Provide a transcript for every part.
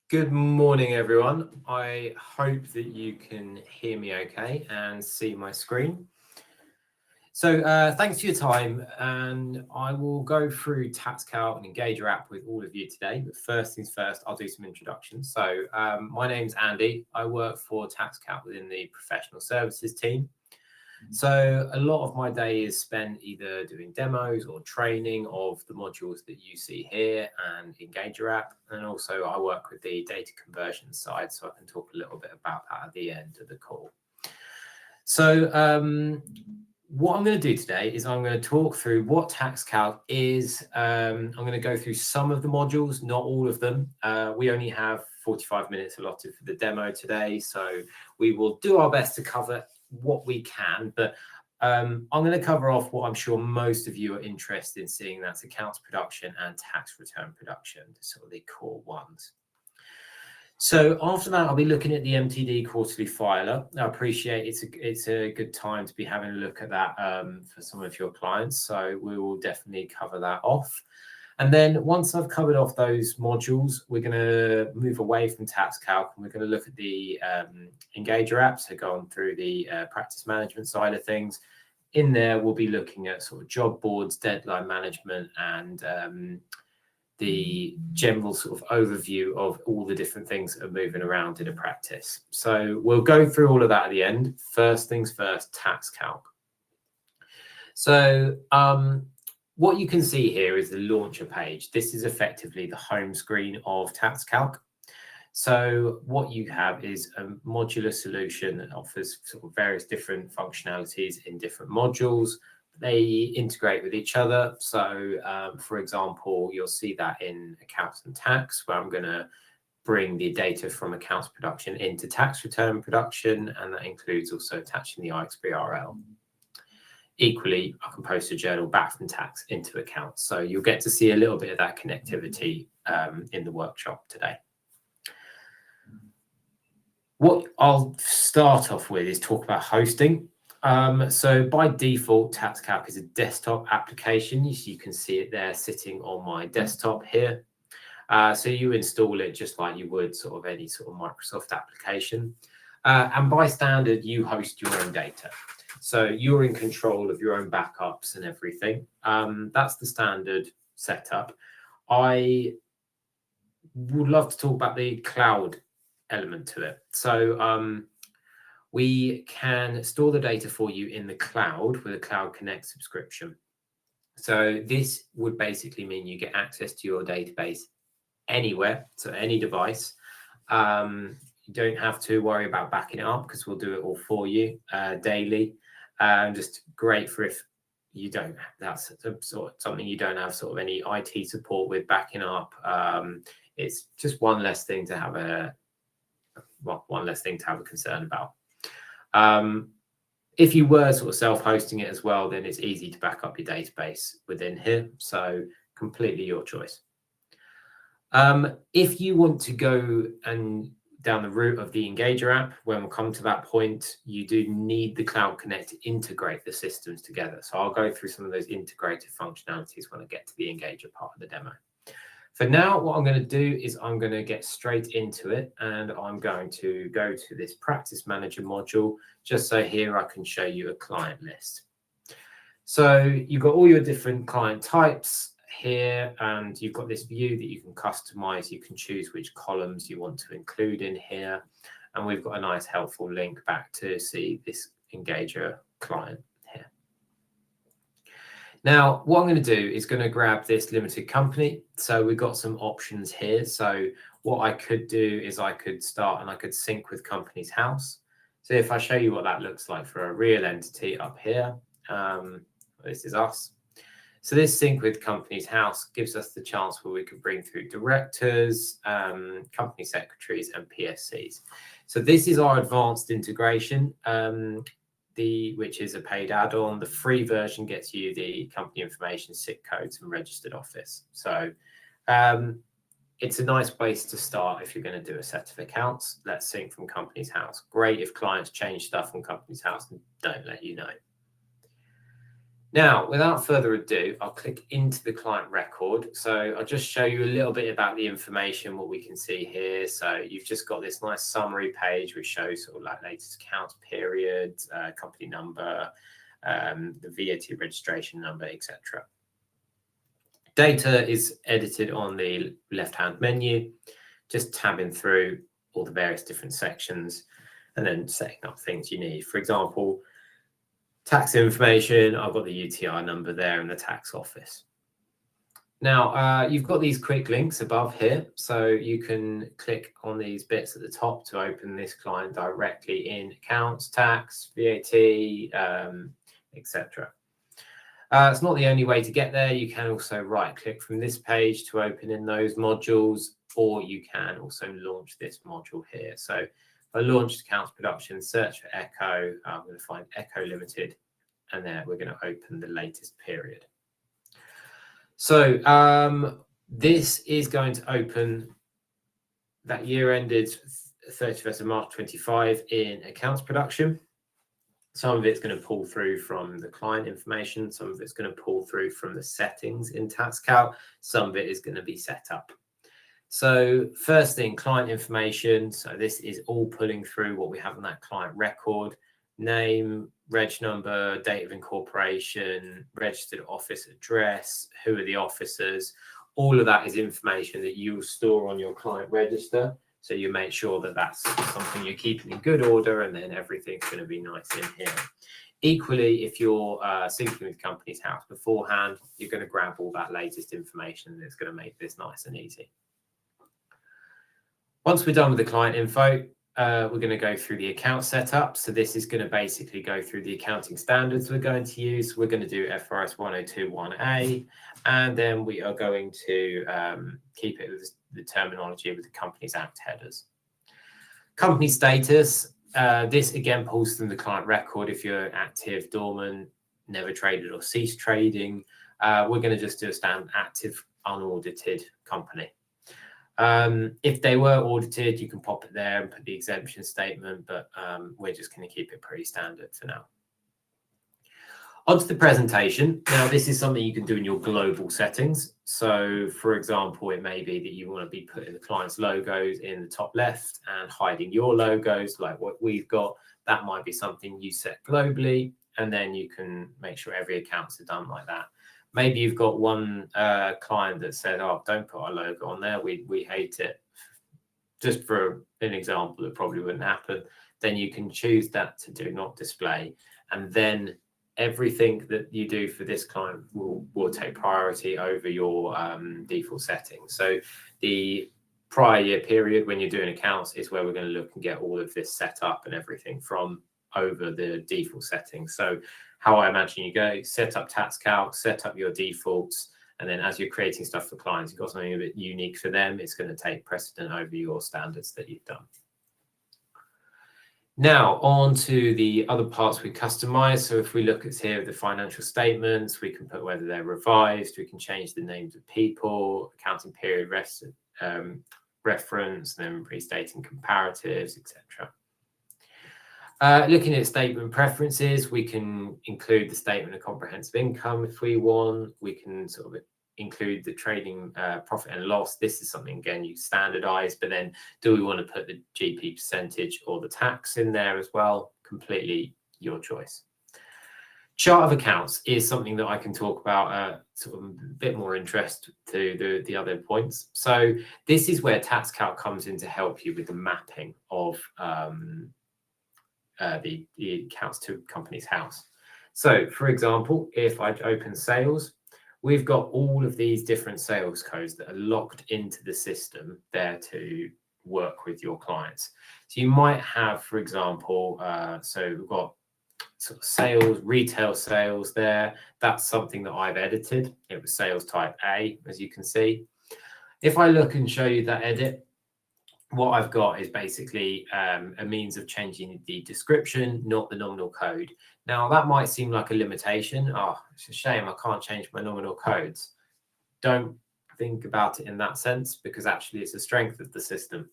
Good morning, everyone. I hope that you can hear me okay and see my screen. So thanks for your time, and I will go through TaxCalc and Engager app with all of you today. But first things first, I'll do some introductions. So my name's Andy. I work for TaxCalc within the professional services team. So a lot of my day is spent either doing demos or training of the modules that you see here and Engager app. And also I work with the data conversion side, so I can talk a little bit about that at the end of the call. So what I'm going to do today is I'm going to talk through what TaxCalc is. I'm going to go through some of the modules, not all of them. We only have 45 minutes allotted for the demo today, so we will do our best to cover what we can, but I'm going to cover off what I'm sure most of you are interested in seeing. That's accounts production and tax return production, sort of the core ones. So after that, I'll be looking at the MTD Quarterly Filer. I appreciate it's a good time to be having a look at that for some of your clients. So we will definitely cover that off. And then once I've covered off those modules, we're going to move away from TaxCalc and we're going to look at the Engager app, so going through the practice management side of things. In there, we'll be looking at sort of job boards, deadline management, and the general sort of overview of all the different things that are moving around in a practice. So we'll go through all of that at the end. First things first, TaxCalc. So what you can see here is the launcher page. This is effectively the home screen of TaxCalc. So what you have is a modular solution that offers sort of various different functionalities in different modules. They integrate with each other. So for example, you'll see that in accounts and tax, where I'm going to bring the data from accounts production into tax return production, and that includes also attaching the iXBRL. Equally, I can post a journal back from tax into accounts. So you'll get to see a little bit of that connectivity in the workshop today. What I'll start off with is talk about hosting. So by default, TaxCalc is a desktop application. You can see it there sitting on my desktop here. So you install it just like you would sort of any sort of Microsoft application. And by standard, you host your own data. So you're in control of your own backups and everything. That's the standard setup. I would love to talk about the cloud element to it. So we can store the data for you in the cloud with a Cloud Connect subscription. So this would basically mean you get access to your database anywhere, so any device. You don't have to worry about backing it up because we'll do it all for you daily. Just great for if you don't, that's sort of something you don't have sort of any IT support with backing up. It's just one less thing to have a concern about. If you were sort of self-hosting it as well, then it's easy to back up your database within here. So completely your choice. If you want to go and down the route of the Engager app, when we come to that point, you do need the Cloud Connect to integrate the systems together. So I'll go through some of those integrated functionalities when I get to the Engager part of the demo. For now, what I'm going to do is I'm going to get straight into it, and I'm going to go to this Practice Manager module, just so here I can show you a client list. So you've got all your different client types here, and you've got this view that you can customize. You can choose which columns you want to include in here, and we've got a nice helpful link back to see this Engager client here. Now, what I'm going to do is going to grab this limited company. So we've got some options here. So what I could do is I could start and I could sync with Companies House. So if I show you what that looks like for a real entity up here, this is us. So this sync with Companies House gives us the chance where we could bring through directors, company secretaries, and PSCs. So this is our advanced integration, which is a paid add-on. The free version gets you the company information, SIC codes, and registered office. So it's a nice place to start if you're going to do a set of accounts. Let's sync from Companies House. Great if clients change stuff from Companies House and don't let you know. Now, without further ado, I'll click into the client record. So I'll just show you a little bit about the information, what we can see here. So you've just got this nice summary page, which shows sort of like latest accounts period, company number, the VAT registration number, etc. Data is edited on the left-hand menu, just tabbing through all the various different sections and then setting up things you need. For example, tax information, I've got the UTR number there in the tax office. Now, you've got these quick links above here, so you can click on these bits at the top to open this client directly in accounts, tax, VAT, etc. It's not the only way to get there. You can also right-click from this page to open in those modules, or you can also launch this module here. So if I launched accounts production, search for Echo, I'm going to find Echo Limited, and then we're going to open the latest period. So this is going to open that year ended 31st of March 25 in accounts production. Some of it's going to pull through from the client information. Some of it's going to pull through from the settings in TaxCalc. Some of it is going to be set up. So first thing, client information. So this is all pulling through what we have on that client record: name, reg number, date of incorporation, registered office address, who are the officers. All of that is information that you will store on your client register. So you make sure that that's something you're keeping in good order, and then everything's going to be nice in here. Equally, if you're syncing with Companies House beforehand, you're going to grab all that latest information, and it's going to make this nice and easy. Once we're done with the client info, we're going to go through the account setup. So this is going to basically go through the accounting standards we're going to use. We're going to do FRS 102.1a, and then we are going to keep it with the terminology with the Companies Act headers. Company status, this again pulls from the client record. If you're active, dormant, never traded or ceased trading, we're going to just do a standard active, unaudited company. If they were audited, you can pop it there and put the exemption statement, but we're just going to keep it pretty standard for now. Onto the presentation. Now, this is something you can do in your global settings. So, for example, it may be that you want to be putting the client's logos in the top left and hiding your logos like what we've got. That might be something you set globally, and then you can make sure every account's done like that. Maybe you've got one client that said, oh, don't put our logo on there. We hate it. Just for an example, it probably wouldn't happen. Then you can choose that to do not display. And then everything that you do for this client will take priority over your default settings. So the prior year period when you're doing accounts is where we're going to look and get all of this set up and everything from over the default settings. So how I imagine you go, set up TaxCalc, set up your defaults, and then as you're creating stuff for clients, you've got something a bit unique for them. It's going to take precedent over your standards that you've done. Now, on to the other parts we customize. So if we look at here the financial statements, we can put whether they're revised, we can change the names of people, accounting period reference, and then restating comparatives, etc. Looking at statement preferences, we can include the statement of comprehensive income if we want. We can sort of include the trading profit and loss. This is something, again, you standardize, but then do we want to put the GP percentage or the tax in there as well? Completely your choice. Chart of accounts is something that I can talk about sort of a bit more interest to the other points. So this is where TaxCalc comes in to help you with the mapping of the accounts to Companies House. So, for example, if I open sales, we've got all of these different sales codes that are locked into the system there to work with your clients. So you might have, for example, so we've got sort of sales, retail sales there. That's something that I've edited. It was sales type A, as you can see. If I look and show you that edit, what I've got is basically a means of changing the description, not the nominal code. Now, that might seem like a limitation. Oh, it's a shame I can't change my nominal codes. Don't think about it in that sense, because actually it's a strength of the system.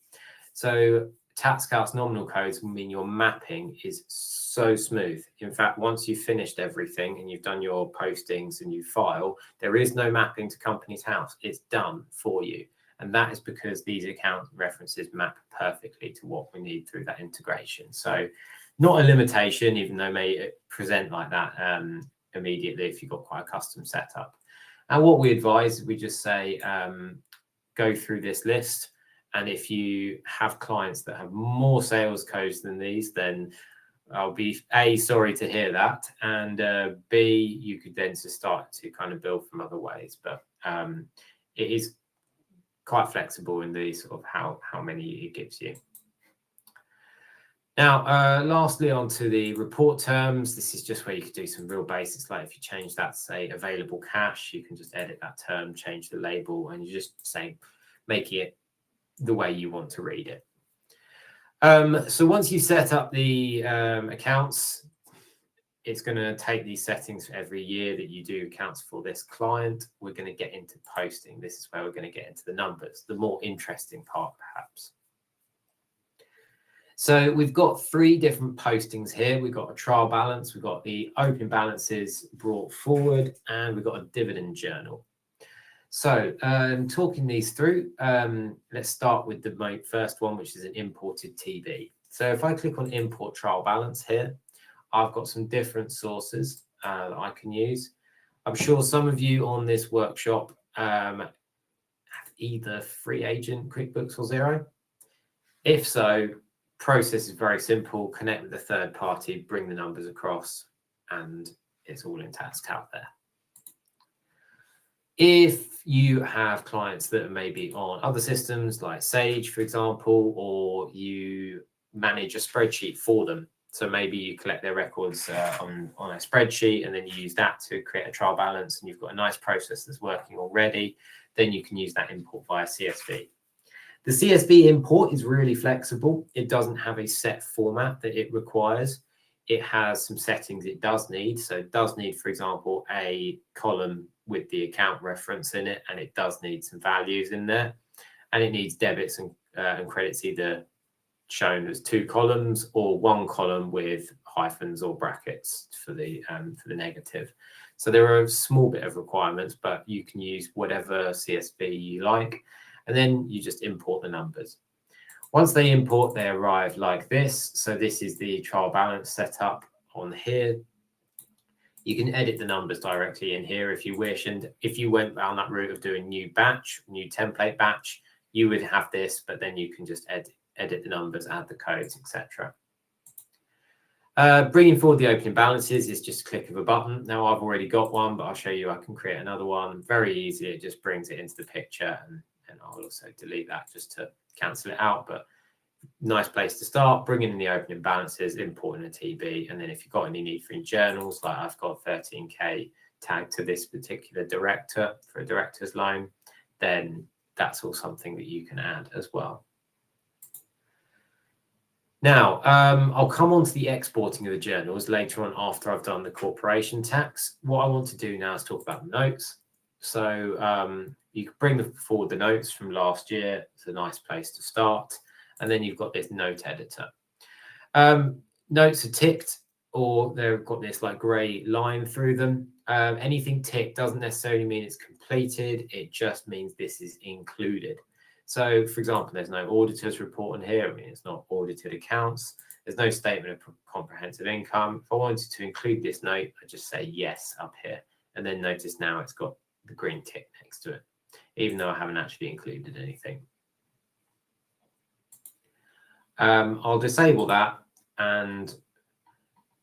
So TaxCalc's nominal codes mean your mapping is so smooth. In fact, once you've finished everything and you've done your postings and you file, there is no mapping to company's house. It's done for you. And that is because these account references map perfectly to what we need through that integration. So not a limitation, even though it may present like that immediately if you've got quite a custom setup. And what we advise, we just say, go through this list. And if you have clients that have more sales codes than these, then I'll be A, sorry to hear that. And B, you could then just start to kind of build from other ways. But it is quite flexible in the sort of how many it gives you. Now, lastly, onto the report terms. This is just where you could do some real basics, like if you change that to say available cash, you can just edit that term, change the label, and you just say, making it the way you want to read it. So once you set up the accounts, it's going to take these settings for every year that you do accounts for this client. We're going to get into posting. This is where we're going to get into the numbers, the more interesting part, perhaps. So we've got 3 different postings here. We've got a trial balance, we've got the open balances brought forward, and we've got a dividend journal. So talking these through, let's start with the first one, which is an imported TB. So if I click on import trial balance here, I've got some different sources that I can use. I'm sure some of you on this workshop have either free agent, QuickBooks, or Xero. If so, process is very simple. Connect with the third party, bring the numbers across, and it's all in TaxCalc there. If you have clients that are maybe on other systems like Sage, for example, or you manage a spreadsheet for them, so maybe you collect their records on a spreadsheet and then you use that to create a trial balance, and you've got a nice process that's working already, then you can use that import via CSV. The CSV import is really flexible. It doesn't have a set format that it requires. It has some settings it does need. So it does need, for example, a column with the account reference in it, and it does need some values in there. And it needs debits and credits either shown as 2 columns or 1 column with hyphens or brackets for the negative. So there are a small bit of requirements, but you can use whatever CSV you like. And then you just import the numbers. Once they import, they arrive like this. So this is the trial balance setup on here. You can edit the numbers directly in here if you wish. And if you went down that route of doing new template batch, you would have this, but then you can just edit the numbers, add the codes, etc. Bringing forward the opening balances is just a click of a button. Now I've already got one, but I'll show you I can create another one. Very easy. It just brings it into the picture, and I'll also delete that just to cancel it out. But nice place to start, bringing in the opening balances, importing a TB, and then if you've got any need for in journals, like I've got 13K tagged to this particular director for a director's loan, then that's all something that you can add as well. Now, I'll come on to the exporting of the journals later on after I've done the corporation tax. What I want to do now is talk about the notes. So you can bring forward the notes from last year. It's a nice place to start. And then you've got this note editor. Notes are ticked, or they've got this like gray line through them. Anything ticked doesn't necessarily mean it's completed. It just means this is included. So, for example, there's no auditor's report in here. I mean, it's not audited accounts. There's no statement of comprehensive income. If I wanted to include this note, I just say yes up here. And then notice now it's got the green tick next to it, even though I haven't actually included anything. I'll disable that, and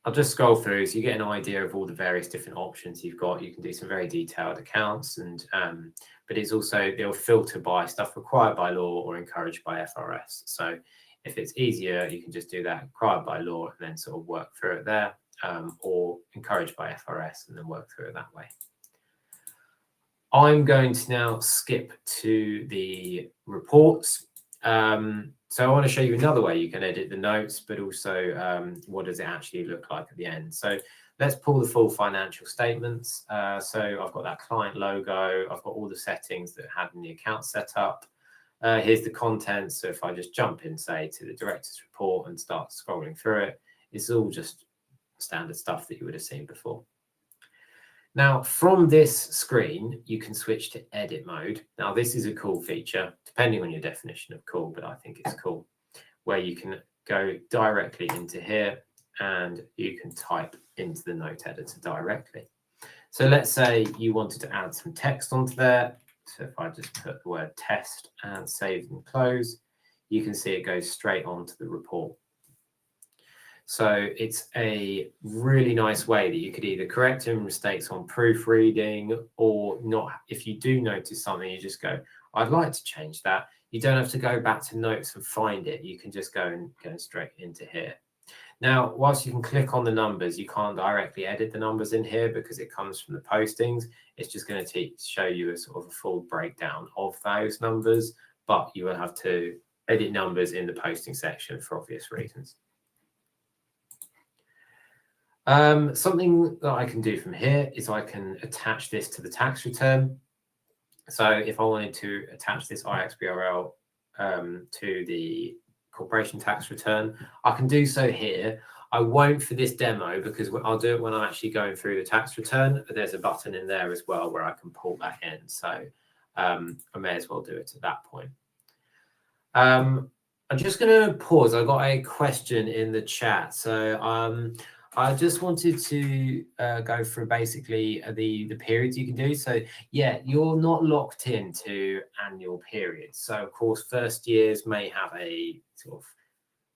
I'll just scroll through so you get an idea of all the various different options you've got. You can do some very detailed accounts, and but it's also, they'll filter by stuff required by law or encouraged by FRS. So if it's easier, you can just do that required by law and then sort of work through it there, or encouraged by FRS and then work through it that way. I'm going to now skip to the reports. So I want to show you another way you can edit the notes, but also what does it actually look like at the end. So let's pull the full financial statements. So I've got that client logo. I've got all the settings that I had in the account set up. Here's the content. So if I just jump in, say, to the director's report and start scrolling through it, it's all just standard stuff that you would have seen before. Now, from this screen, you can switch to edit mode. Now, this is a cool feature, depending on your definition of cool, but I think it's cool, where you can go directly into here and you can type into the note editor directly. So let's say you wanted to add some text onto there. So if I just put the word test and save and close, you can see it goes straight onto the report. So it's a really nice way that you could either correct any mistakes on proofreading or not. If you do notice something, you just go, I'd like to change that. You don't have to go back to notes and find it. You can just go straight into here. Now, whilst you can click on the numbers, you can't directly edit the numbers in here because it comes from the postings. It's just going to show you a sort of a full breakdown of those numbers, but you will have to edit numbers in the posting section for obvious reasons. Something that I can do from here is I can attach this to the tax return. So if I wanted to attach this iXBRL to the corporation tax return, I can do so here. I won't for this demo because I'll do it when I'm actually going through the tax return. There's a button in there as well where I can pull that in. So I may as well do it at that point. I'm just going to pause. I got a question in the chat. So I just wanted to go through basically the periods you can do. So yeah, you're not locked into annual periods. So of course, first years may have a sort of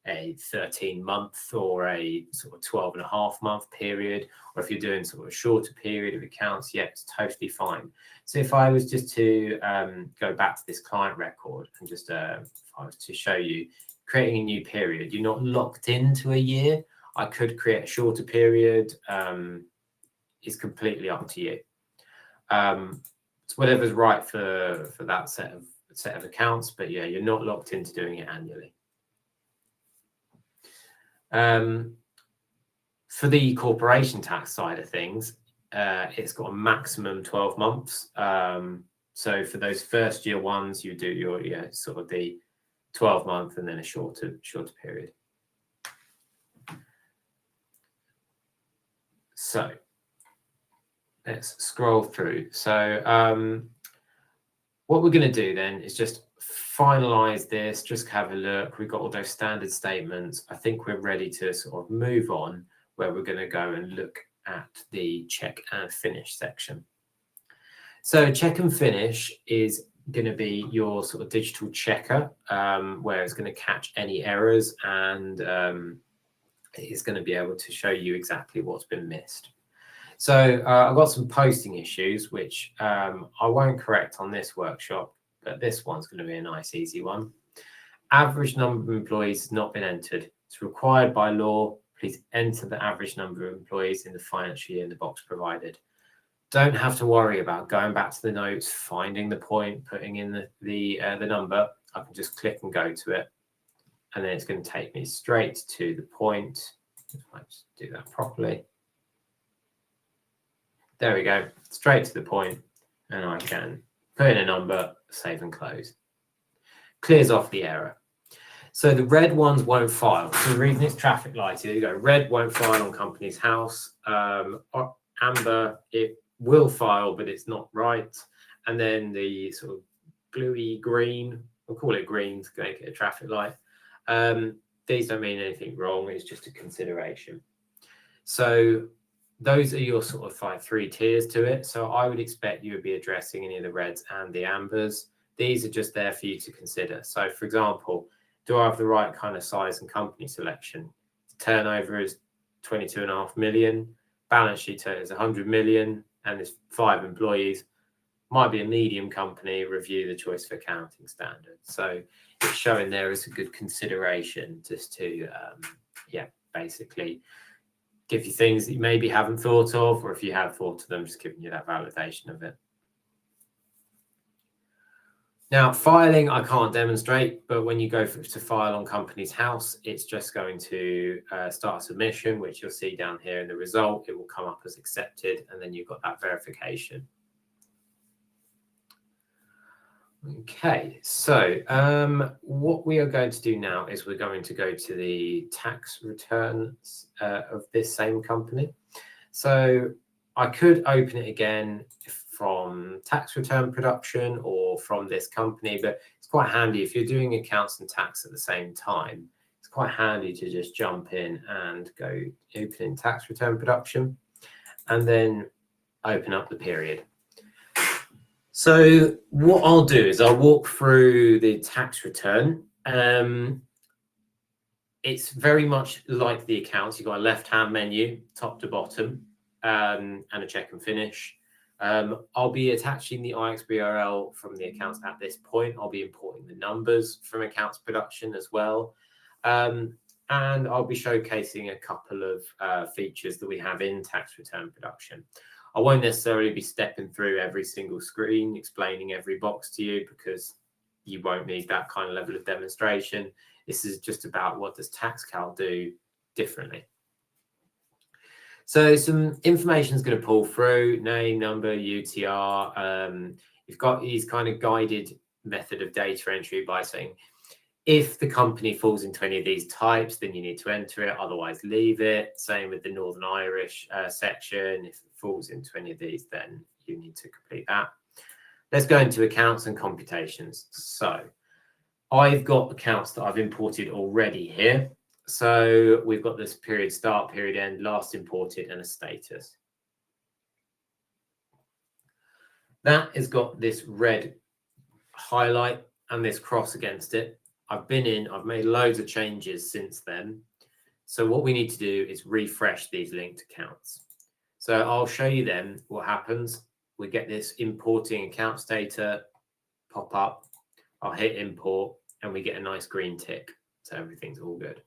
a 13-month or a sort of 12.5-month period, or if you're doing sort of a shorter period of accounts, yeah, it's totally fine. So if I was just to go back to this client record and just if I was to show you creating a new period, you're not locked into a year. I could create a shorter period. It's completely up to you. It's whatever's right for that set of accounts, but yeah, you're not locked into doing it annually. For the corporation tax side of things, it's got a maximum 12 months. So for those first year ones, you do your sort of the 12-month and then a shorter period. So let's scroll through. So what we're going to do then is just finalize this, just have a look. We've got all those standard statements. I think we're ready to sort of move on where we're going to go and look at the check and finish section. So check and finish is going to be your sort of digital checker where it's going to catch any errors and it's going to be able to show you exactly what's been missed. So I've got some posting issues, which I won't correct on this workshop, but this one's going to be a nice, easy one. Average number of employees has not been entered. It's required by law. Please enter the average number of employees in the financial year in the box provided. Don't have to worry about going back to the notes, finding the point, putting in the number. I can just click and go to it. And then it's going to take me straight to the point. If I just do that properly. There we go, straight to the point, and I can put in a number, save and close. Clears off the error. So the red ones won't file. So the reason it's traffic lighted, there you go, red won't file on company's house. Amber, it will file, but it's not right. And then the sort of gluey green, we'll call it green to make it a traffic light. These don't mean anything wrong, it's just a consideration. So those are your sort of like 3 tiers to it. So I would expect you would be addressing any of the reds and the ambers. These are just there for you to consider. So for example, do I have the right kind of size and company selection? Turnover is 22.5 million. Balance sheet total is 100 million. And there's 5 employees. Might be a medium company, review the choice of accounting standards. So it's showing there as a good consideration just to, basically give you things that you maybe haven't thought of, or if you have thought of them, just giving you that validation of it. Now, filing, I can't demonstrate, but when you go to file on company's house, it's just going to start a submission, which you'll see down here in the result. It will come up as accepted, and then you've got that verification. Okay, so what we are going to do now is we're going to go to the tax returns of this same company. So I could open it again from tax return production or from this company, but it's quite handy if you're doing accounts and tax at the same time. It's quite handy to just jump in and go open in tax return production and then open up the period. So what I'll do is I'll walk through the tax return. It's very much like the accounts. You've got a left-hand menu, top to bottom, and a check and finish. I'll be attaching the iXBRL from the accounts at this point. I'll be importing the numbers from accounts production as well. And I'll be showcasing a couple of features that we have in tax return production. I won't necessarily be stepping through every single screen, explaining every box to you, because you won't need that kind of level of demonstration. This is just about what does TaxCalc do differently. So some information is going to pull through: name, number, UTR. You've got these kind of guided method of data entry by saying, if the company falls into any of these types, then you need to enter it, otherwise leave it. Same with the Northern Irish section. If it falls into any of these, then you need to complete that. Let's go into accounts and computations. So I've got accounts that I've imported already here. So we've got this period start, period end, last imported, and a status. That has got this red highlight and this cross against it. I've made loads of changes since then. So what we need to do is refresh these linked accounts. So I'll show you then what happens. We get this importing accounts data pop up. I'll hit import and we get a nice green tick. So everything's all good.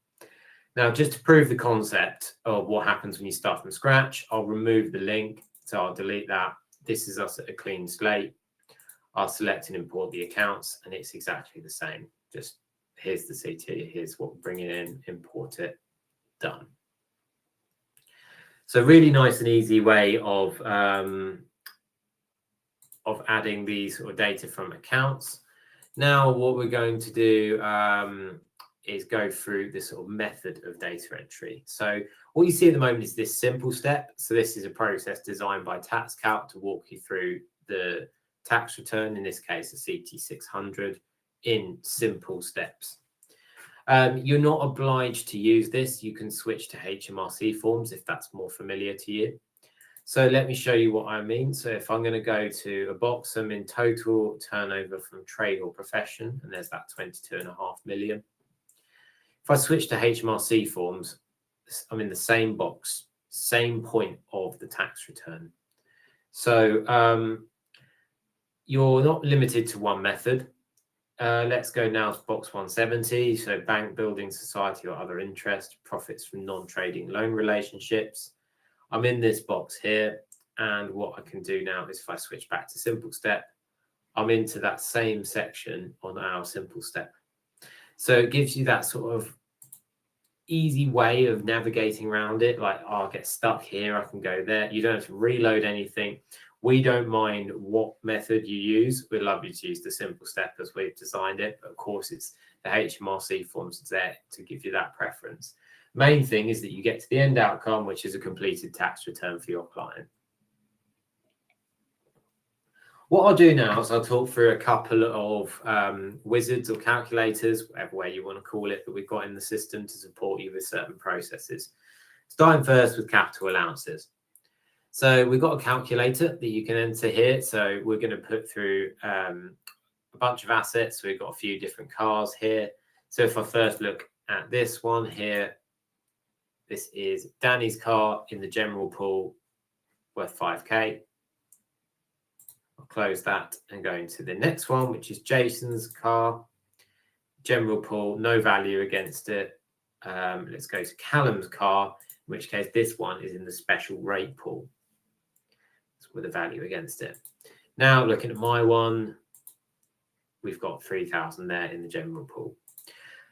Now, just to prove the concept of what happens when you start from scratch, I'll remove the link. So I'll delete that. This is us at a clean slate. I'll select and import the accounts and it's exactly the same. Just here's the CT, here's what we're bringing in, import it, done. So really nice and easy way of adding these sort of data from accounts. Now what we're going to do is go through this sort of method of data entry. So what you see at the moment is this simple step. So this is a process designed by TaxCalc to walk you through the tax return, in this case a CT600, in simple steps. You're not obliged to use this. You can switch to HMRC forms if that's more familiar to you. So let me show you what I mean. So if I'm going to go to a box, I'm in total turnover from trade or profession, and there's that 22.5 million. If I switch to HMRC forms, I'm in the same box, same point of the tax return. So you're not limited to one method. Let's go now to box 170. So bank, building, society or other interest, profits from non-trading loan relationships. I'm in this box here. And what I can do now is if I switch back to simple step, I'm into that same section on our simple step. So it gives you that sort of easy way of navigating around it. Like, oh, I'll get stuck here, I can go there. You don't have to reload anything. We don't mind what method you use. We'd love you to use the simple step as we've designed it. But of course, it's the HMRC forms there to give you that preference. Main thing is that you get to the end outcome, which is a completed tax return for your client. What I'll do now is I'll talk through a couple of wizards or calculators, whatever way you want to call it, that we've got in the system to support you with certain processes. Starting first with capital allowances. So we've got a calculator that you can enter here. So we're going to put through a bunch of assets. So we've got a few different cars here. So if I first look at this one here, this is Danny's car in the general pool worth 5K. I'll close that and go into the next one, which is Jason's car. General pool, no value against it. Let's go to Callum's car, in which case this one is in the special rate pool with a value against it. Now looking at my one, we've got 3,000 there in the general pool.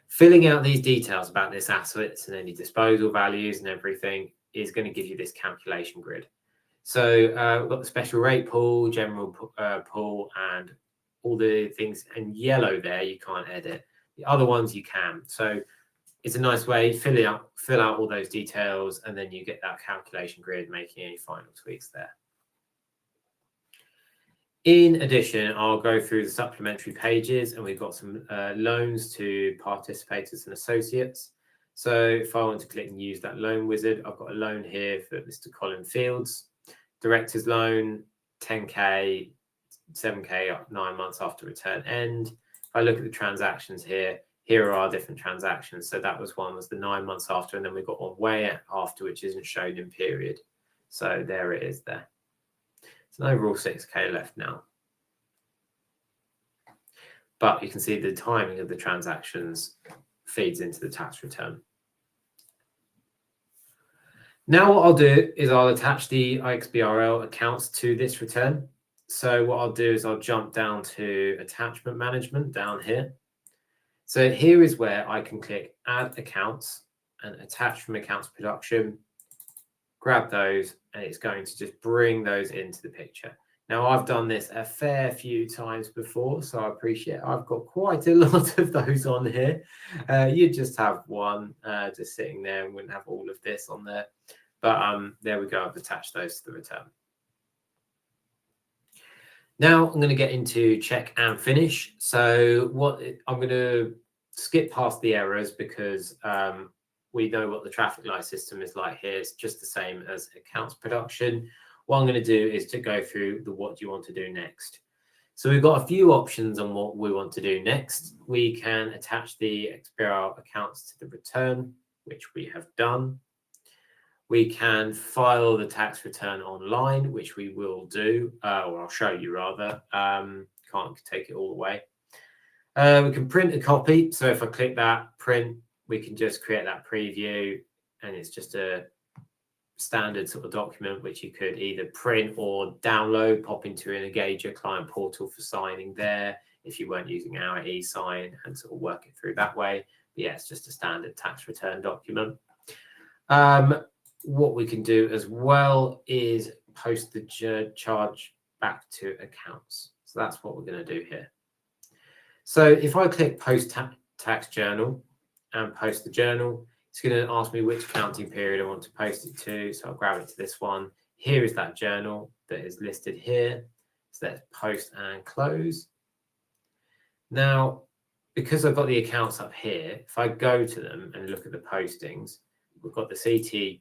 Filling out these details about this assets and any disposal values and everything is going to give you this calculation grid. So we've got the special rate pool, general pool, and all the things in yellow there, you can't edit. The other ones you can. So it's a nice way, fill out all those details, and then you get that calculation grid making any final tweaks there. In addition, I'll go through the supplementary pages, and we've got some loans to participators and associates. So if I want to click and use that loan wizard, I've got a loan here for Mr. Colin Fields, director's loan, 10K, 7K up 9 months after return end. If I look at the transactions here, here are our different transactions. So that was the 9 months after, and then we've got one way after, which isn't shown in period. So there it is there. It's an overall 6K left now. But you can see the timing of the transactions feeds into the tax return. Now what I'll do is I'll attach the iXBRL accounts to this return. So what I'll do is I'll jump down to attachment management down here. So here is where I can click add accounts and attach from accounts production, grab those, and it's going to just bring those into the picture. Now I've done this a fair few times before, so I appreciate I've got quite a lot of those on here. You'd just have one just sitting there and wouldn't have all of this on there. But there we go, I've attached those to the return. Now I'm going to get into check and finish. So I'm going to skip past the errors because we know what the traffic light system is like here. It's just the same as accounts production. What I'm going to do is to go through the what do you want to do next. So we've got a few options on what we want to do next. We can attach the iXBRL accounts to the return, which we have done. We can file the tax return online, which we will do, or I'll show you rather. Can't take it all away. We can print a copy. So if I click that print, we can just create that preview, and it's just a standard sort of document which you could either print or download, pop into an Engager client portal for signing there if you weren't using our e-sign, and sort of work it through that way. But yeah, it's just a standard tax return document. What we can do as well is post the charge back to accounts. So that's what we're going to do here. So if I click post tax journal and post the journal, it's going to ask me which accounting period I want to post it to. So I'll grab it to this one. Here is that journal that is listed here. So let's post and close. Now, because I've got the accounts up here, if I go to them and look at the postings, we've got the CT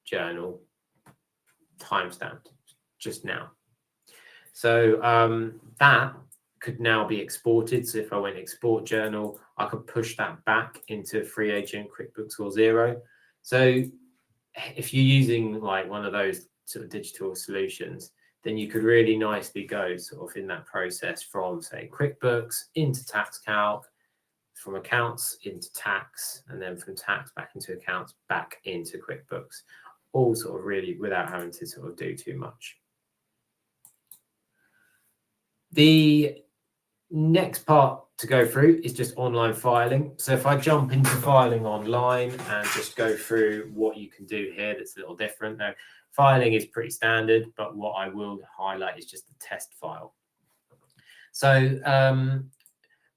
journal timestamped just now. So that could now be exported. So if I went export journal, I could push that back into Free Agent, QuickBooks or Xero. So if you're using like one of those sort of digital solutions, then you could really nicely go sort of in that process from, say, QuickBooks into TaxCalc, from accounts into tax, and then from tax back into accounts, back into QuickBooks, all sort of really without having to sort of do too much. The next part to go through is just online filing. So if I jump into filing online and just go through what you can do here that's a little different. Now, filing is pretty standard, but what I will highlight is just the test file. So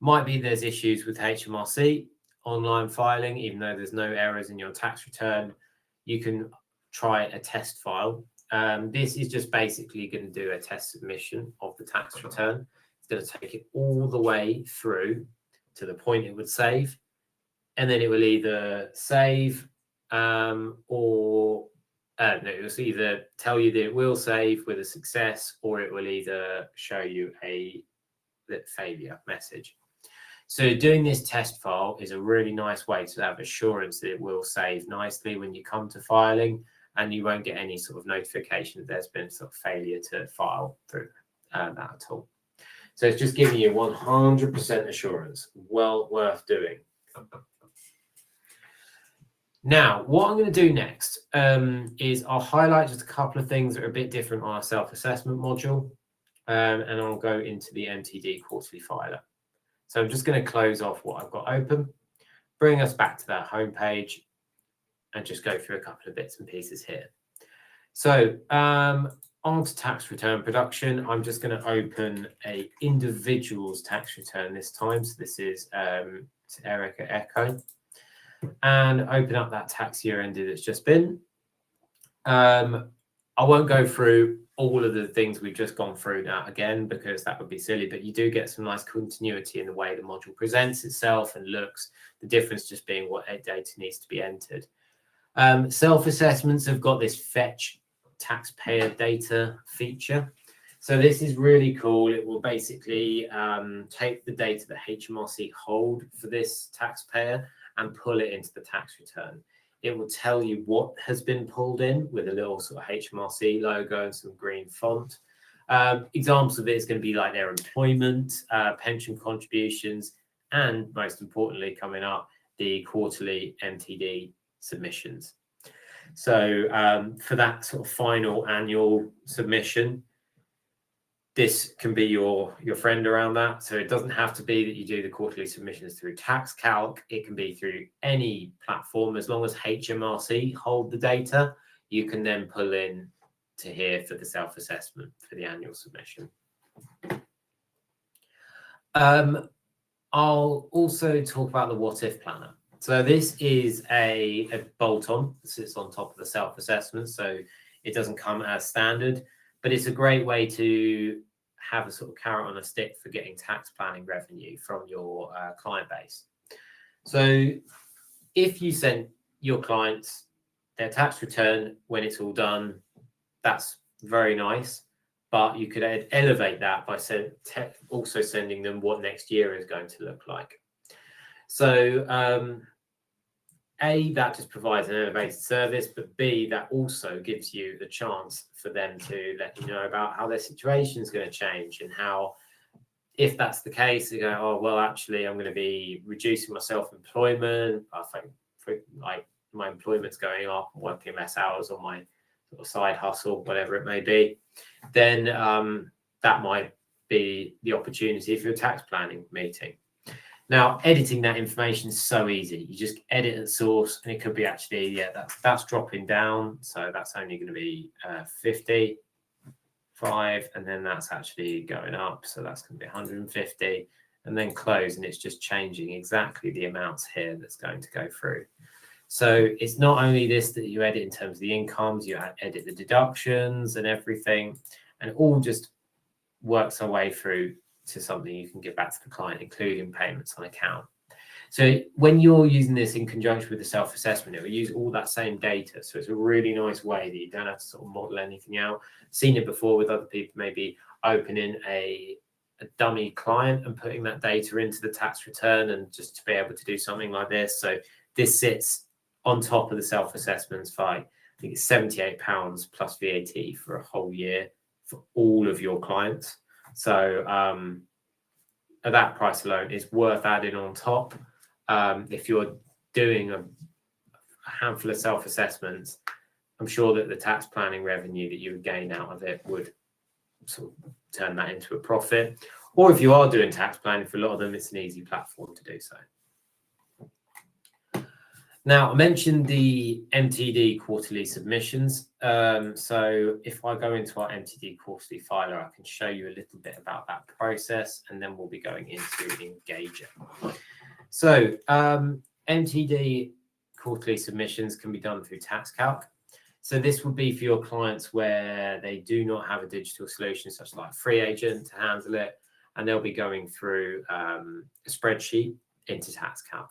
might be there's issues with HMRC online filing, even though there's no errors in your tax return, you can try a test file. This is just basically going to do a test submission of the tax return. It's going to take it all the way through to the point it would save, and then it will either save or no, it will either tell you that it will save with a success, or it will either show you a failure message. So doing this test file is a really nice way to have assurance that it will save nicely when you come to filing, and you won't get any sort of notification that there's been sort of failure to file through that at all. So it's just giving you 100% assurance. Well worth doing. Now, what I'm going to do next is I'll highlight just a couple of things that are a bit different on our self-assessment module, and I'll go into the MTD Quarterly Filer. So I'm just going to close off what I've got open, bring us back to that home page, and just go through a couple of bits and pieces here. So on to tax return production. I'm just going to open a individual's tax return this time. So this is Erica Echo, and open up that tax year ended that's just been. I won't go through all of the things we've just gone through now again, because that would be silly, but you do get some nice continuity in the way the module presents itself and looks, the difference just being what data needs to be entered. Self-assessments have got this fetch taxpayer data feature. So this is really cool. It will basically take the data that HMRC hold for this taxpayer and pull it into the tax return. It will tell you what has been pulled in with a little sort of HMRC logo and some green font. Examples of it is going to be like their employment, pension contributions, and most importantly, coming up, the quarterly MTD submissions. So for that sort of final annual submission, this can be your friend around that. So it doesn't have to be that you do the quarterly submissions through TaxCalc. It can be through any platform. As long as HMRC hold the data, you can then pull in to here for the self-assessment for the annual submission. I'll also talk about the what if planner. So this is a bolt-on that sits on top of the self-assessment. So it doesn't come as standard, but it's a great way to have a sort of carrot on a stick for getting tax planning revenue from your client base. So if you send your clients their tax return when it's all done, that's very nice, but you could elevate that by also sending them what next year is going to look like. So A, that just provides an elevated service, but B, that also gives you the chance for them to let you know about how their situation is going to change, and how, if that's the case, they go, oh, well, actually, I'm going to be reducing my self-employment. I think like my employment's going up, I'm working less hours on my sort of side hustle, whatever it may be. Then that might be the opportunity for your tax planning meeting. Now, editing that information is so easy. You just edit at source, and it could be actually, yeah, that's dropping down. So that's only going to be 55, and then that's actually going up. So that's going to be 150, and then close, and it's just changing exactly the amounts here that's going to go through. So it's not only this that you edit in terms of the incomes, you edit the deductions and everything, and it all just works our way through to something you can give back to the client, including payments on account. So when you're using this in conjunction with the self-assessment, it will use all that same data. So it's a really nice way that you don't have to sort of model anything out. Seen it before with other people, maybe opening a dummy client and putting that data into the tax return, and just to be able to do something like this. So this sits on top of the self-assessments for, I think it's £78 plus VAT for a whole year for all of your clients. So at that price alone, it's worth adding on top. If you're doing a handful of self-assessments, I'm sure that the tax planning revenue that you would gain out of it would sort of turn that into a profit. Or if you are doing tax planning, for a lot of them, it's an easy platform to do so. Now, I mentioned the MTD quarterly submissions. So if I go into our MTD Quarterly Filer, I can show you a little bit about that process, and then we'll be going into Engager. So MTD quarterly submissions can be done through TaxCalc. So this would be for your clients where they do not have a digital solution, such as like Free Agent, to handle it, and they'll be going through a spreadsheet into TaxCalc.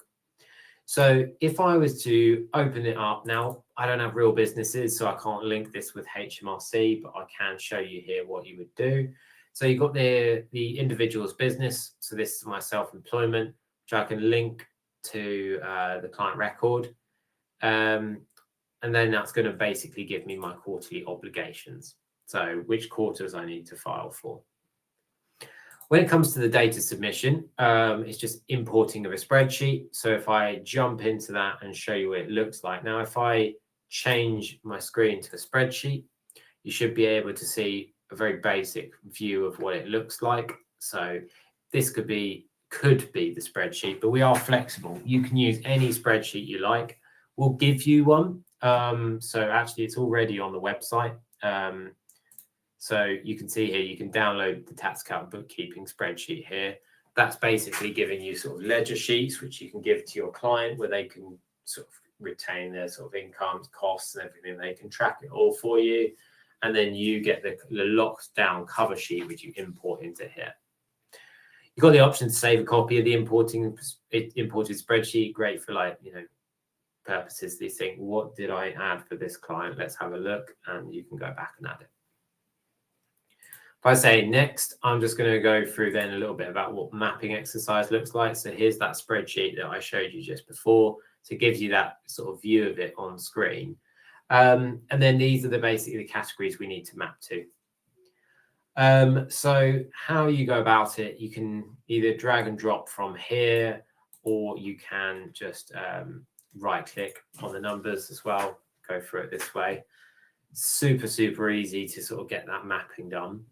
So if I was to open it up now, I don't have real businesses, so I can't link this with HMRC, but I can show you here what you would do. So you've got the individual's business. So this is my self-employment, which I can link to the client record. And then that's going to basically give me my quarterly obligations. So which quarters I need to file for. When it comes to the data submission, it's just importing of a spreadsheet. So if I jump into that and show you what it looks like. Now, if I change my screen to a spreadsheet, you should be able to see a very basic view of what it looks like. So this could be the spreadsheet, but we are flexible. You can use any spreadsheet you like. We'll give you one. So actually, it's already on the website. So you can see here, you can download the TaxCalc bookkeeping spreadsheet here. That's basically giving you sort of ledger sheets, which you can give to your client where they can sort of retain their sort of incomes, costs and everything. They can track it all for you. And then you get the locked down cover sheet, which you import into here. You've got the option to save a copy of the imported spreadsheet. Great for, like, you know, purposes. You think, what did I add for this client? Let's have a look, and you can go back and add it. If I say next, I'm just going to go through then a little bit about what mapping exercise looks like. So here's that spreadsheet that I showed you just before. So it gives you that sort of view of it on screen. And then these are basically the categories we need to map to. So how you go about it, you can either drag and drop from here, or you can just right click on the numbers as well, go through it this way. Super, super easy to sort of get that mapping done.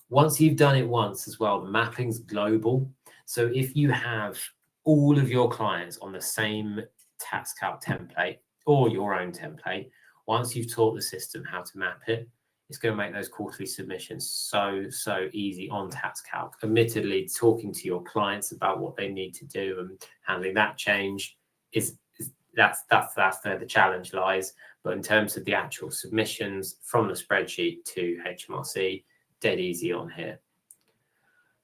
Once you've done it once as well, the mapping's global. So if you have all of your clients on the same TaxCalc template or your own template, once you've taught the system how to map it, it's going to make those quarterly submissions so easy on TaxCalc. Admittedly, talking to your clients about what they need to do and handling that change that's where the challenge lies. But in terms of the actual submissions from the spreadsheet to HMRC, dead easy on here.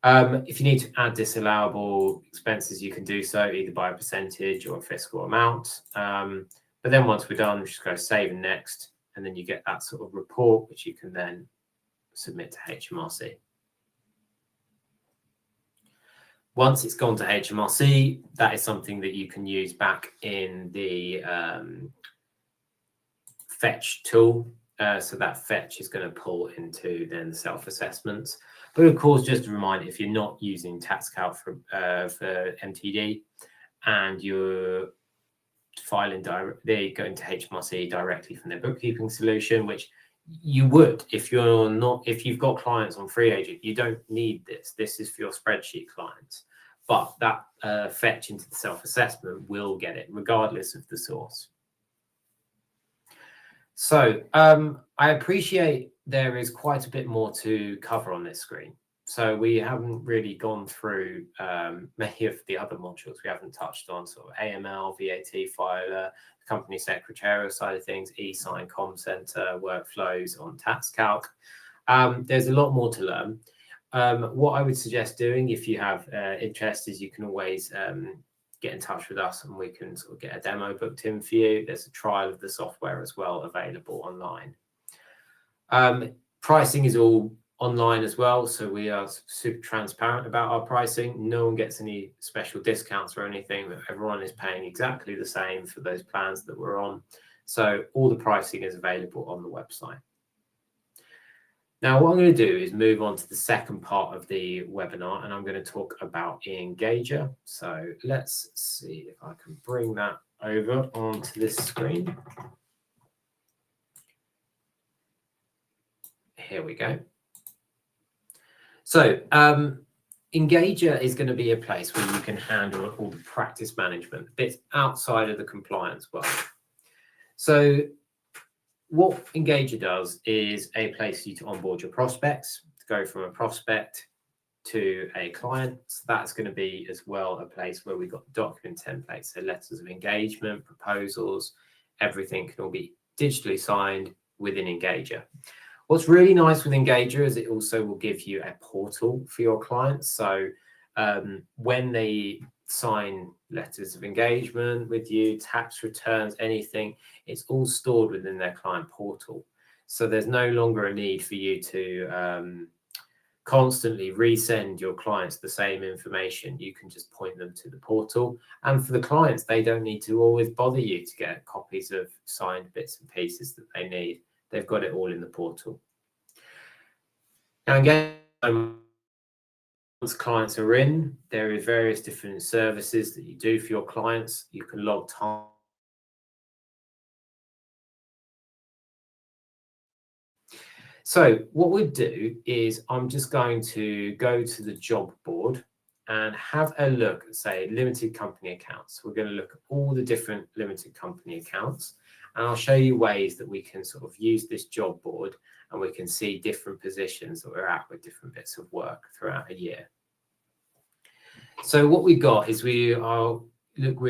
If you need to add disallowable expenses, you can do so either by a percentage or a fiscal amount. But then once we're done, we just go save and next, and then you get that sort of report, which you can then submit to HMRC. Once it's gone to HMRC, that is something that you can use back in the fetch tool. So that fetch is going to pull into then the self-assessments. But of course, just a reminder, if you're not using TaxCalc for MTD and you're filing directly, going to HMRC directly from their bookkeeping solution, which you would if you're not, if you've got clients on free agent, you don't need this. This is for your spreadsheet clients. But that fetch into the self-assessment will get it regardless of the source. So I appreciate there is quite a bit more to cover on this screen. So we haven't really gone through many of the other modules. We haven't touched on sort of AML, VAT filer, company secretarial side of things, e-sign, com center, workflows on TaxCalc. There's a lot more to learn. What I would suggest doing, if you have interest, is you can always get in touch with us and we can sort of get a demo booked in for you. There's a trial of the software as well available online. Pricing is all online as well, so we are super transparent about our pricing. No one gets any special discounts or anything. Everyone is paying exactly the same for those plans that we're on. So all the pricing is available on the website. Now, what I'm going to do is move on to the second part of the webinar, and I'm going to talk about Engager. So let's see if I can bring that over onto this screen. Here we go. So Engager is going to be a place where you can handle all the practice management bits outside of the compliance world. So what Engager does is a place for you to onboard your prospects, to go from a prospect to a client. So that's going to be as well a place where we've got document templates, so letters of engagement, proposals, everything can all be digitally signed within Engager. What's really nice with Engager is it also will give you a portal for your clients. So when they sign letters of engagement with you, tax returns, anything, it's all stored within their client portal. So there's no longer a need for you to constantly resend your clients the same information. You can just point them to the portal. And for the clients, they don't need to always bother you to get copies of signed bits and pieces that they need. They've got it all in the portal. Now, again, once clients are in, there are various different services that you do for your clients. You can log time. So what we'll do is I'm just going to go to the job board and have a look at, say, limited company accounts. We're going to look at all the different limited company accounts. And I'll show you ways that we can sort of use this job board and we can see different positions that we're at with different bits of work throughout a year. So what we've got is we're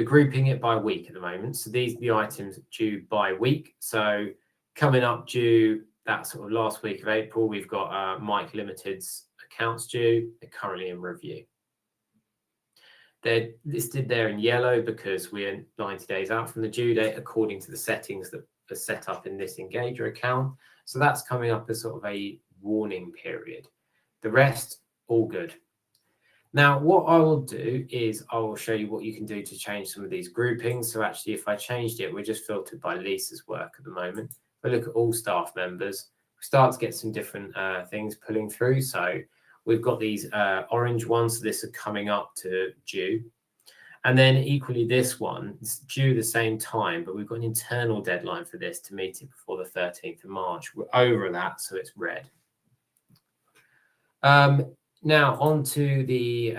grouping it by week at the moment. So these are the items due by week. So coming up due that sort of last week of April, we've got Mike Limited's accounts due. They're currently in review. They're listed there in yellow because we're 90 days out from the due date according to the settings that are set up in this Engager account. So that's coming up as sort of a warning period. The rest, all good. Now, what I will do is I will show you what you can do to change some of these groupings. So actually, if I changed it, we're just filtered by Lisa's work at the moment. If I look at all staff members, we start to get some different things pulling through. So we've got these orange ones. So this are coming up to due. And then equally this one, it's due the same time, but we've got an internal deadline for this to meet it before the 13th of March. We're over that, so it's red. Now on to the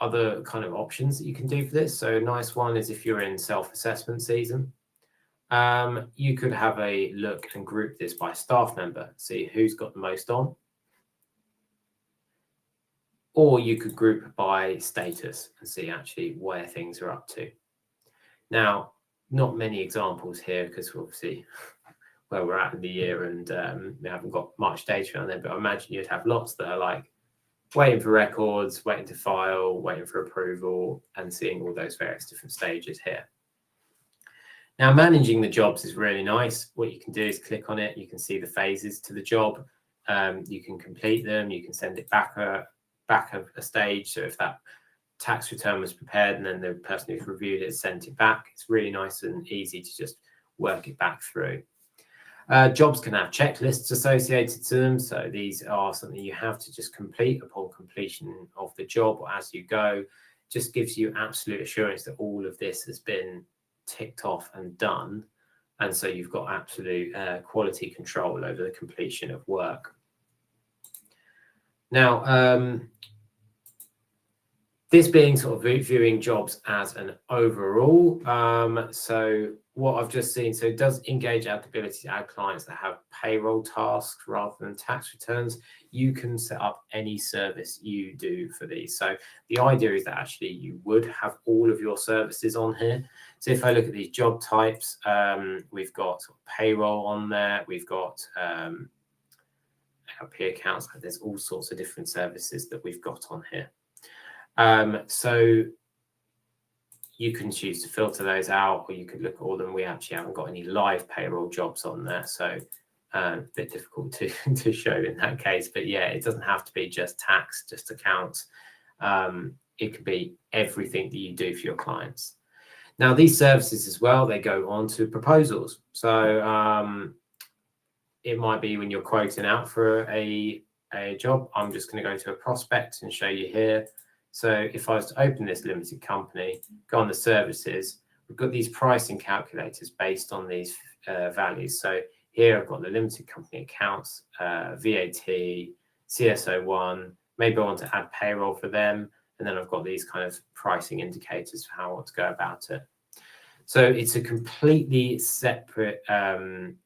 other kind of options that you can do for this. So a nice one is if you're in self-assessment season, you could have a look and group this by staff member, see who's got the most on. Or you could group by status and see actually where things are up to. Now, not many examples here because we're obviously where we're at in the year and we haven't got much data on there, but I imagine you'd have lots that are like waiting for records, waiting to file, waiting for approval, and seeing all those various different stages here. Now, managing the jobs is really nice. What you can do is click on it. You can see the phases to the job. You can complete them. You can send it back a stage. So if that tax return was prepared and then the person who's reviewed it sent it back, it's really nice and easy to just work it back through. Jobs can have checklists associated to them. So these are something you have to just complete upon completion of the job or as you go. Just gives you absolute assurance that all of this has been ticked off and done. And so you've got absolute quality control over the completion of work. Now, this being sort of viewing jobs as an overall. So what I've just seen, so it does Engager add the ability to add clients that have payroll tasks rather than tax returns. You can set up any service you do for these. So the idea is that actually you would have all of your services on here. So if I look at these job types, we've got sort of payroll on there. We've got LP accounts. There's all sorts of different services that we've got on here. So you can choose to filter those out, or you could look at all of them. We actually haven't got any live payroll jobs on there, so a bit difficult to show in that case. But yeah, it doesn't have to be just tax, just accounts. It could be everything that you do for your clients. Now, these services as well, they go on to proposals. So it might be when you're quoting out for a job. I'm just going to go to a prospect and show you here. So if I was to open this limited company, go on the services, we've got these pricing calculators based on these values. So here I've got the limited company accounts, VAT, CSO1, maybe I want to add payroll for them. And then I've got these kind of pricing indicators for how I want to go about it. So it's a completely separate separate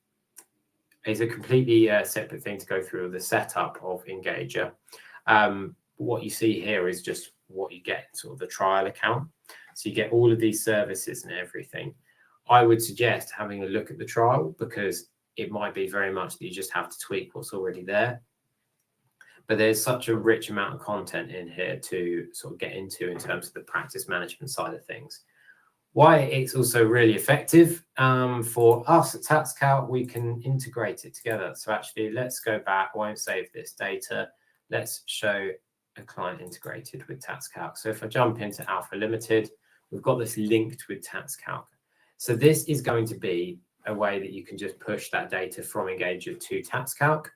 thing to go through the setup of Engager. What you see here is just what you get, sort of the trial account. So you get all of these services and everything. I would suggest having a look at the trial because it might be very much that you just have to tweak what's already there. But there's such a rich amount of content in here to sort of get into in terms of the practice management side of things. Why it's also really effective for us at TaxCalc, we can integrate it together. So actually, let's go back. I won't save this data. Let's show a client integrated with TaxCalc. So if I jump into Alpha Limited, we've got this linked with TaxCalc. So this is going to be a way that you can just push that data from Engager to TaxCalc.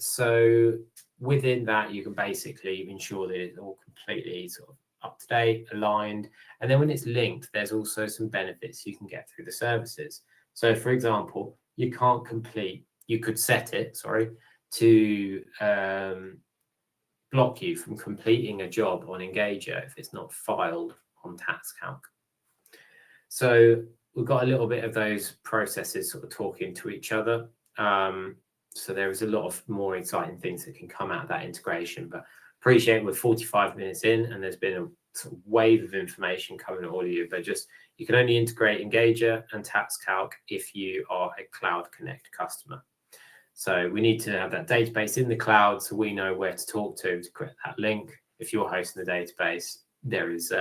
So within that, you can basically ensure that it's all completely sort of up to date, aligned. And then when it's linked, there's also some benefits you can get through the services. So for example, you could set it, to block you from completing a job on Engager if it's not filed on TaxCalc. So we've got a little bit of those processes sort of talking to each other. So there is a lot of more exciting things that can come out of that integration, but appreciate we're 45 minutes in and there's been a sort of wave of information coming to all of you, but just you can only integrate Engager and TaxCalc if you are a Cloud Connect customer. So we need to have that database in the cloud so we know where to talk to create that link. If you're hosting the database, there is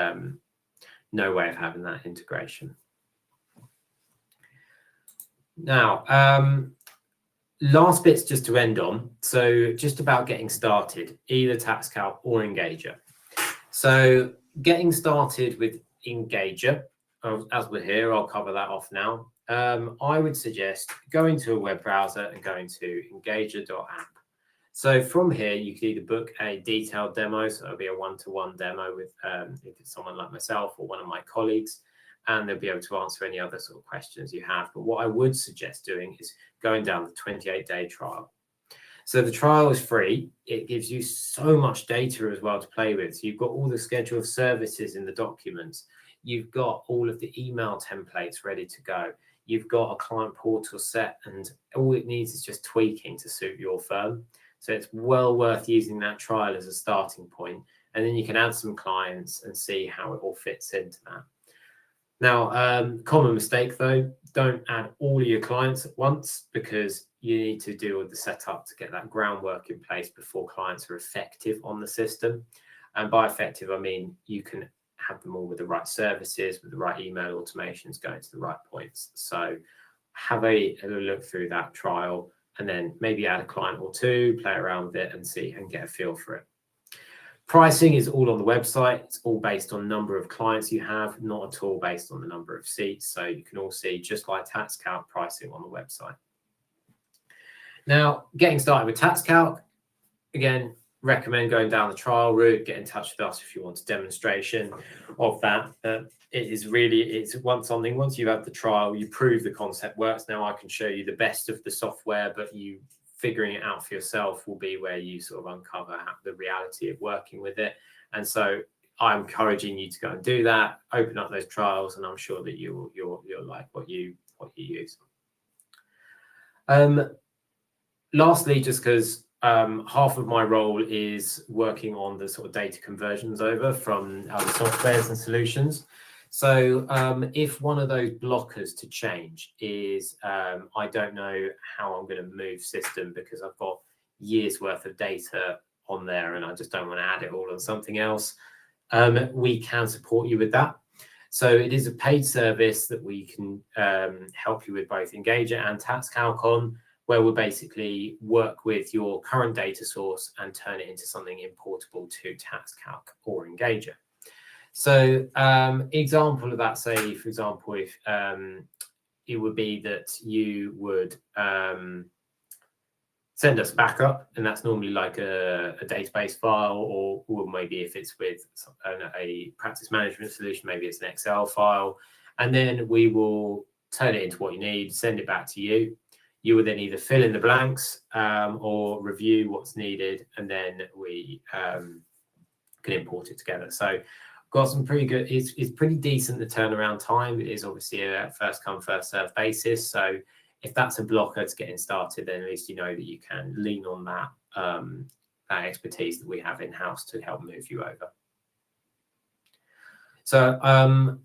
no way of having that integration. Now, last bits just to end on. So just about getting started, either TaxCalc or Engager. So getting started with Engager, as we're here, I'll cover that off now. I would suggest going to a web browser and going to engager.app. So from here, you can either book a detailed demo, so it'll be a one-to-one demo with if it's someone like myself or one of my colleagues, and they'll be able to answer any other sort of questions you have. But what I would suggest doing is going down the 28-day trial. So the trial is free. It gives you so much data as well to play with. So you've got all the schedule of services in the documents. You've got all of the email templates ready to go. You've got a client portal set, and all it needs is just tweaking to suit your firm. So it's well worth using that trial as a starting point. And then you can add some clients and see how it all fits into that. Now, common mistake though, don't add all of your clients at once because you need to do all the setup to get that groundwork in place before clients are effective on the system. And by effective, I mean you can have them all with the right services, with the right email automations going to the right points. So have a look through that trial and then maybe add a client or two, play around with it and see and get a feel for it. Pricing is all on the website. It's all based on number of clients you have, not at all based on the number of seats. So you can all see, just like TaxCalc, pricing on the website. Now, getting started with TaxCalc, again, recommend going down the trial route. Get in touch with us if you want a demonstration of that. It's once you have the trial, you prove the concept works. Now I can show you the best of the software, but you figuring it out for yourself will be where you sort of uncover the reality of working with it. And so I'm encouraging you to go and do that, open up those trials, and I'm sure that you'll like what you use. Lastly, just because half of my role is working on the sort of data conversions over from other softwares and solutions. So if one of those blockers to change is I don't know how I'm going to move system because I've got years worth of data on there and I just don't want to add it all on something else, we can support you with that. So it is a paid service that we can help you with both Engager and TaxCalc on, where we'll basically work with your current data source and turn it into something importable to TaxCalc or Engager. So example of that, say, for example, if it would be that you would send us backup, and that's normally like a database file, or maybe if it's with a practice management solution, maybe it's an Excel file, and then we will turn it into what you need, send it back to you. You will then either fill in the blanks or review what's needed, and then we can import it together. So got some pretty good, it's pretty decent the turnaround time. It is obviously a first come, first serve basis. So if that's a blocker to getting started, then at least you know that you can lean on that, that expertise that we have in-house to help move you over. So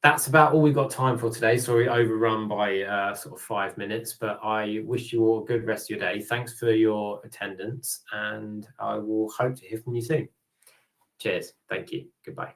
that's about all we've got time for today. Sorry, overrun by sort of 5 minutes, but I wish you all a good rest of your day. Thanks for your attendance, and I will hope to hear from you soon. Cheers. Thank you. Goodbye.